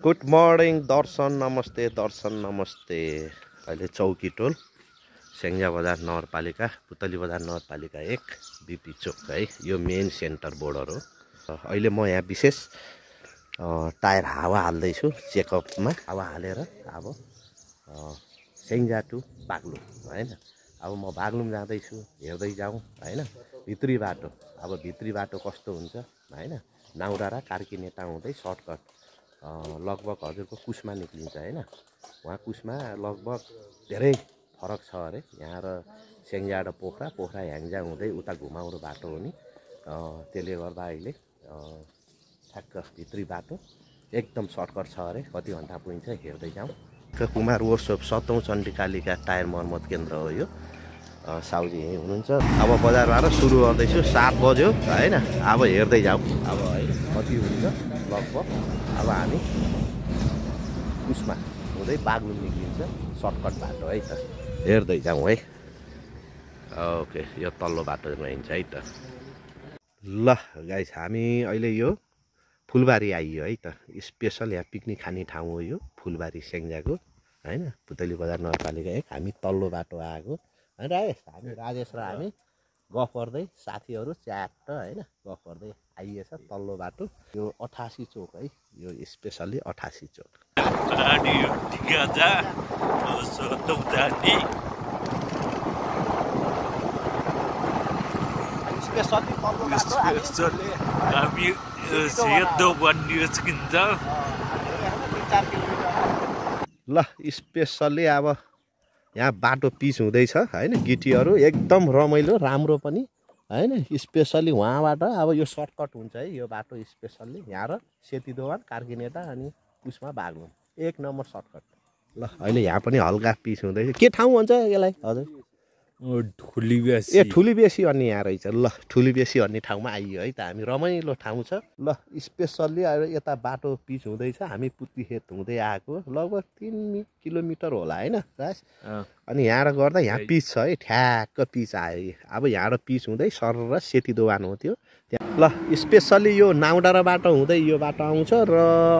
Good morning दर्शन नमस्ते अहिले चौकी टोल स्याङ्जा बजार नगरपालिका पुतली बजार नगरपालिका 1 बिपी चोक है यो मेन सेन्टर बोर्डर हो। अहिले म यहाँ विशेष टायर हावा हाल्दैछु चेकअपमा हावा हालेर अब स्याङ्जा टु बागलुङ हैन। अब म बागलुङ जाँदैछु हेर्दै जाउँ हैन। भित्री बाटो कस्तो हुन्छ हैन। नाउडाँडा कार्कीनेटा हुँदै सर्टकट लगभग हजुरको कुसमा निक्लिन्छ हैन। वहाँ कुसमा लगभग धेरै फरक छ अरे यहाँ र स्याङ्जा र पोखरा ह्याङ्जा हुँदै उता घुमाउरो बाटो हो नि। त्यसले गर्दा अहिले ठ्याक्क भित्री बाटो एकदम सर्टकट छ अरे। कति घन्टा पुगिन्छ हेर्दै जाउँ। कुमार वर्कसप 7औं चण्डीकालिका टायर मर्मत केन्द्र हो यो। साउजी यहीँ हुनुहुन्छ। अब बजारबाट सुरु गर्दैछु 7 बज्यो हैन। अब हेर्दै जाउँ अब है कति हुन्छ लगभग। अब हामी कुसमा हुँदै बागलुङ निक्लिन्छ सर्टकट बाटो है त। हेर्दै जाउँ है। ओके यो तल्लो बाटो हिँड्छ है त। ल गाइस हामी अहिले यो फुलबारी आइयो है त। स्पेसल यहाँ पिकनिक खाने ठाउँ हो यो फुलबारी स्याङ्जाको हैन। पुतली बजार नगरपालिका 1 हामी तल्लो बाटो आएको हैन। राजेश र हामी गफ गर्दै साथीहरू च्याट हैन गफ गर्दै आइएछ तल्लो बाटो। यो 88 चोक है यो स्पेसली 88 चोक। ल स्पेसली अब यहाँ बाटो पिच हुँदैछ हैन। गिटीहरू एकदम रमाइलो राम्रो पनि हैन। स्पेसली वहाँबाट अब यो सर्टकट हुन्छ है यो बाटो स्पेसली यहाँ र सेतीदोवान कार्कीनेटा अनि कुसमा बागलुङ 1 नम्बर सर्टकट। ल अहिले यहाँ पनि हल्का पिच हुँदैछ। के ठाउँ भन्छ यसलाई हजुर? ठुलीबेसी। ठुलीबेसी अन्ने यहाँ रहेछ। ल ठुलीबेसी अन्ने ठाउँमा आइयो है त हामी। रमाइलो ठाउँ छ। ल स्पेसल्ली यता बाटो पिच हुँदैछ। हामी पुत्तीखेत हुँदै आएको लगभग 3 किलोमिटर होला हैन राज। अनि यहाँबाट गर्दा यहाँ पिच छ है ठ्याक्क पिच आयो। अब यहाँबाट पिच हुँदै सर र सेतीदोवान हो त्यो त्यहाँ। ल स्पेसल्ली यो नाउडाँडा बाटो हुँदै यो बाटो आउँछ र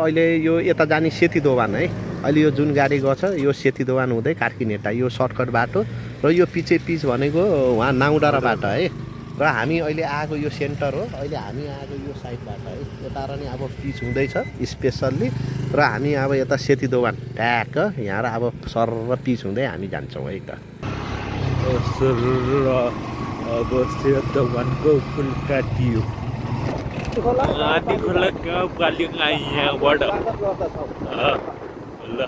अहिले यो यता जाने सेतीदोवान है। अहिले यो जुन गाडी गछ यो सेतीदोवान हुँदै कार्कीनेटा यो सर्टकट बाटो र यो पिच भनेको वहाँ नाउडाँडा बाटो है। र हामी अहिले आएको यो सेन्टर हो। अहिले हामी आएको यो साइडबाट है यता र नि अब पिच हुँदैछ स्पेसल्ली। र हामी अब यता सेतीदोवान ट्याक्क यहाँ र अब सर र पिच हुँदै हामी जान्छौँ है त। अब सेतीदोवानको फुल काटियो। आदि खोला गाउँ पालिका यहाँबाट ल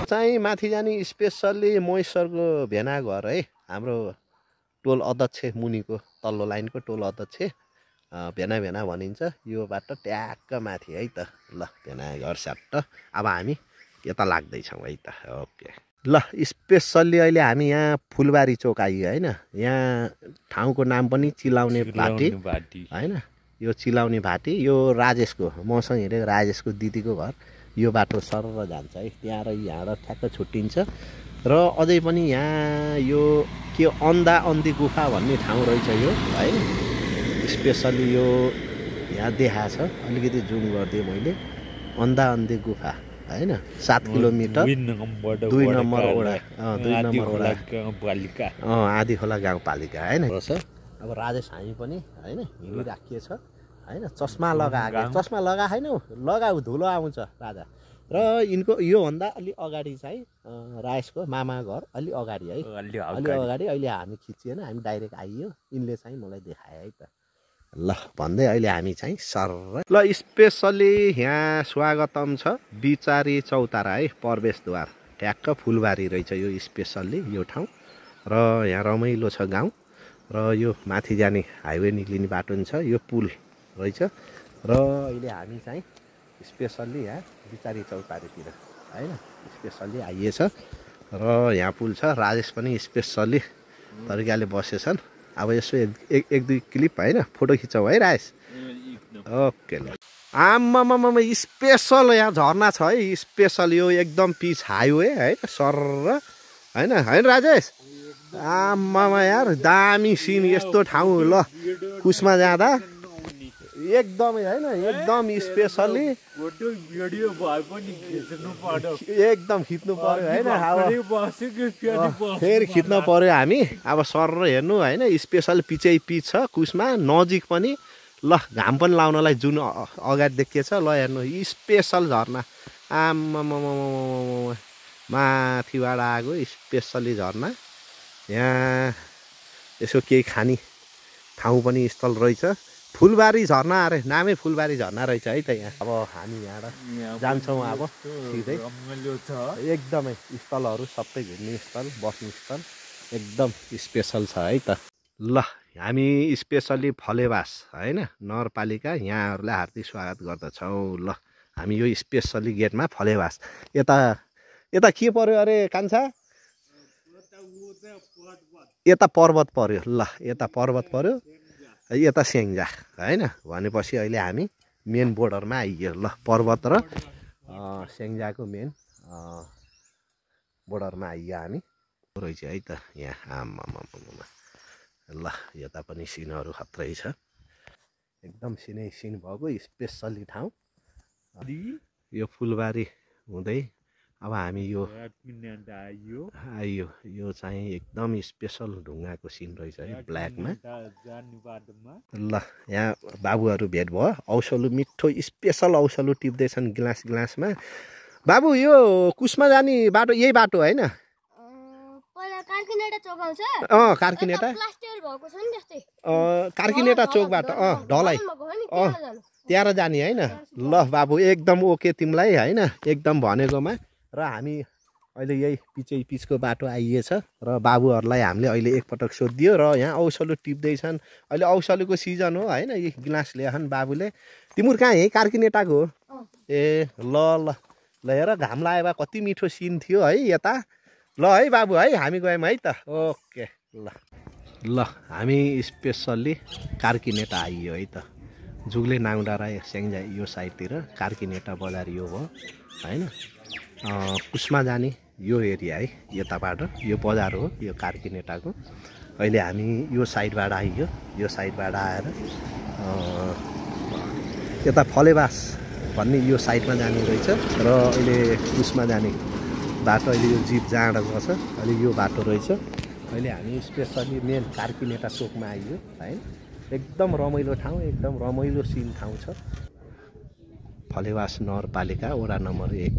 चाहिँ माथि जाने स्पेसल्ली महेश्वरको भेना घर है। हाम्रो टोल अध्यक्ष मुनिको तल्लो लाइनको टोल अध्यक्ष भेना भनिन्छ यो बाटो ट्याक्क माथि है त। ल भेना घर साट अब हामी यता लाग्दैछौँ है त। ओके ल स्पेसल्ली अहिले हामी यहाँ फुलबारी चोक आइयो हैन। यहाँ ठाउँको नाम पनि चिलाउने भाटी हैन। यो चिलाउने भाटी यो राजेशको मसँग हिँडेको राजेशको दिदीको घर। यो बाटो सरर जान्छ है त्यहाँ र यहाँ ठ्याक्क छुट्टिन्छ। र अझै पनि यहाँ यो के अन्धी गुफा भन्ने ठाउँ रहेछ यो है। स्पेसली यो यहाँ देखाएको छ अलिकति जुम गरिदिएँ मैले। अन्धी गुफा हैन 7 किलोमिटर 2 नम्बर वडा गाउँपालिका आदि खोला गाउँपालिका हैन। अब राजेश हामी पनि हैन हिँडिराखिएछ हैन। चस्मा लगाएको चस्मा लगा छैन लगाऊ धुलो आउँछ राजा। र यिनको योभन्दा अलि अगाडि चाहिँ राजेशको मामा घर अलि अगाडि है। अलि अगाडि अहिले हामी खिचिएन हामी डाइरेक्ट आइयो। यिनले चाहिँ मलाई देखाए है त। ल भन्दै अहिले हामी चाहिँ सर ल स्पेसली यहाँ स्वागतम छ बिचारी चौतारा है प्रवेशद्वार ठ्याक्क फुलबारी रहेछ यो स्पेसल्ली यो ठाउँ। र यहाँ रमाइलो छ गाउँ। र यो माथि जाने हाइवे निक्लिने बाटो पनि छ यो पुल रहेछ। र अहिले हामी चाहिँ स्पेसल्ली यहाँ बिचारी चौतारीतिर हैन स्पेसल्ली आइएछ। र यहाँ पुल छ। राजेश पनि स्पेसल्ली तरिकाले बसेछन्। अब यसो एक दुई क्लिप हैन फोटो खिचौँ है राजेश। ओके ल आम्मामा स्पेसल यहाँ झर्ना छ है। स्पेसल यो एकदम पिच हाइवे है सर हैन राजेश। आम्मामा यार दामी सिन यस्तो ठाउँ। ल कुसमा जाँदा एकदमै हैन एकदम स्पेसली फोटो भिडियो भए पनि खिच्नु पर्यो एकदम खिच्नु पर्यो हैन अब बसेको फेरि फेरि खिच्न पर्यो हामी अब सर हेर्नु हैन स्पेसल पिचै पिच छ कुसमा नजिक पनि ल घाम पनि लाउनलाई जुन अगाडि देखिएछ ल हेर्नु स्पेसल झरना आम्मामामामामा माथिबाट आएको स्पेसली झरना यहाँ यसो केही खाने ठाउँ पनि स्थल रहेछ फुलबारी झरना अरे नामै फुलबारी झरना रहेछ है त यहाँ अब हामी यहाँबाट जान्छौँ अब सिधै एकदमै स्थलहरू सबै घुम्ने स्थल बस्ने स्थल एकदम स्पेसल छ है त ल हामी स्पेसली फलेवास हैन नगरपालिका यहाँहरूलाई हार्दिक स्वागत गर्दछौँ ल हामी यो स्पेसली गेटमा फलेवास यता के पर्यो अरे कान्छा यता पर्वत पर्यो ल यता पर्वत पर्यो यता स्याङ्जा हैन भनेपछि अहिले हामी मेन बोर्डरमा आइयो ल पर्वत र स्याङ्जाको मेन बोर्डरमा आइयो हामी रहेछ है त यहाँ आमामामा ल यता पनि सिनहरू खत्रै छ एकदम सिनै सिन भएको स्पेसली ठाउँ यो फुलबारी हुँदै अब हामी यो आइयो यो चाहिँ एकदम स्पेसल ढुङ्गाको सिन रहेछ है ब्ल्याकमा ल यहाँ बाबुहरू भेट भयो औसलु मिठो स्पेसल औसलु टिप्दैछन् गिलासमा बाबु यो कुसमा जाने बाटो यही बाटो होइन कार्किनेटा चोकबाट ढलाई त्यहाँ जाने होइन ल बाबु एकदम ओके तिमीलाई होइन एकदम भनेकोमा र हामी अहिले यही पिचको बाटो आइएछ र बाबुहरूलाई हामीले अहिले एकपटक सोधिदियो र यहाँ औसलु टिप्दैछन् अहिले औसलुको सिजन हो होइन यी गिलास ल्याएछन् बाबुले तिम्रो कहाँ यही कार्किनेटाको हो ए ल ल ल हेर घाम लाग्यो भए कति मिठो सिन थियो है यता ल है बाबु है हामी गयौँ है त ओके ल हामी स्पेसल्ली कार्किनेटा आइयो है त जुगले नाङडाँडा स्याङ्जा यो साइडतिर कार्किनेटा बजार यो हो होइन कुसमा जाने यो एरिया है यताबाट यो बजार हो यो कार्किनेटाको अहिले हामी यो साइडबाट आइयो यो साइडबाट आएर यता फलेवास भन्ने यो साइडमा जाने रहेछ र अहिले कुसमा जाने बाटो अहिले यो जिप जहाँबाट गछ अहिले यो बाटो रहेछ अहिले हामी स्पेसली मेन कार्किनेटा चोकमा आइयो है एकदम रमाइलो ठाउँ एकदम रमाइलो सिन ठाउँ छ फलेवास नगरपालिका वडा नम्बर 1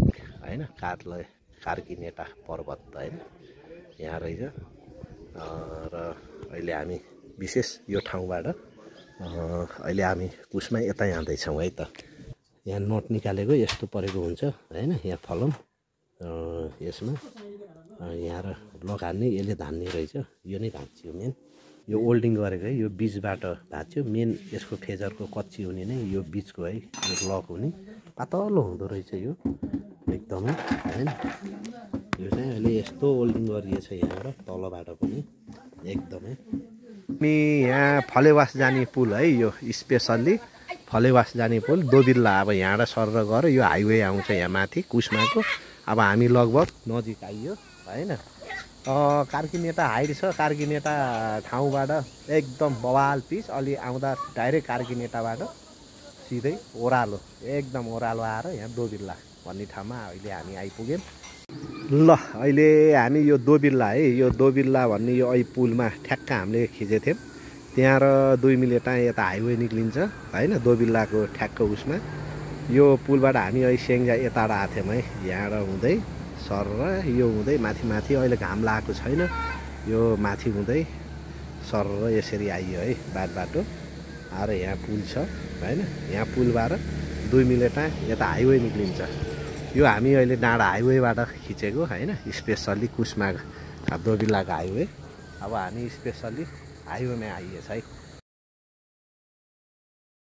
हैन कार्यालय कार्किनेटा पर्वत हैन यहाँ रहेछ र अहिले हामी विशेष यो ठाउँबाट अहिले हामी कुसमा यता जाँदैछौँ है त यहाँ नोट निकालेको यस्तो परेको हुन्छ हैन यहाँ फलम यसमा यहाँ र ब्लक हान्ने यसले धान्ने रहेछ यो नै भाँच्यो मेन यो ओल्डिङ गरेको है यो बीचबाट भाँच्यो मेन यसको फेजरको कच्ची हुने नै यो बीचको है यो ब्लक हुने पातलो हुँदो रहेछ यो एकदमै हैन यो चाहिँ अहिले यस्तो ओल्डिङ गरिएछ यहाँबाट तलबाट पनि एकदमै हामी यहाँ फलेवास जाने पुल है यो स्पेसल्ली फलेवास जाने पुल दोबिल्ला अब यहाँबाट सरेर गएर यो हाइवे आउँछ यहाँ माथि कुसमाको अब हामी लगभग नजिक आइयो हैन कार्किनेटा हाइट छ कार्किनेटा ठाउँबाट एकदम बवाल पिच अलि आउँदा डाइरेक्ट कार्किनेटाबाट सिधै ओह्रालो एकदम ओह्रालो आएर यहाँ दोबिल्ला भन्ने ठाउँमा अहिले हामी आइपुग्यौँ ल अहिले हामी यो दोबिल्ला है यो दोबिल्ला भन्ने यो पुलमा ठ्याक्क हामीले खिचेको थियौँ त्यहाँ र 2 मिनेट यता हाइवे निक्लिन्छ हैन दोबिल्लाको ठ्याक्क उसमा यो पुलबाट हामी अहिले स्याङ्जा यताबाट आएको थियौँ है यहाँबाट हुँदै सर र यो हुँदै माथि माथि अहिले घाम लागेको छैन यो माथि हुँदै सर र यसरी आइयो है बाटो आएर यहाँ पुल छ हैन यहाँ पुलबाट 2 मिनेट यता हाइवे निक्लिन्छ यो हामी अहिले डाँडा हाइवेबाट खिचेको हैन स्पेसल्ली कुसमा दोबिल्लाको हाइवे अब हामी स्पेसल्ली हाइवेमा आइएछ है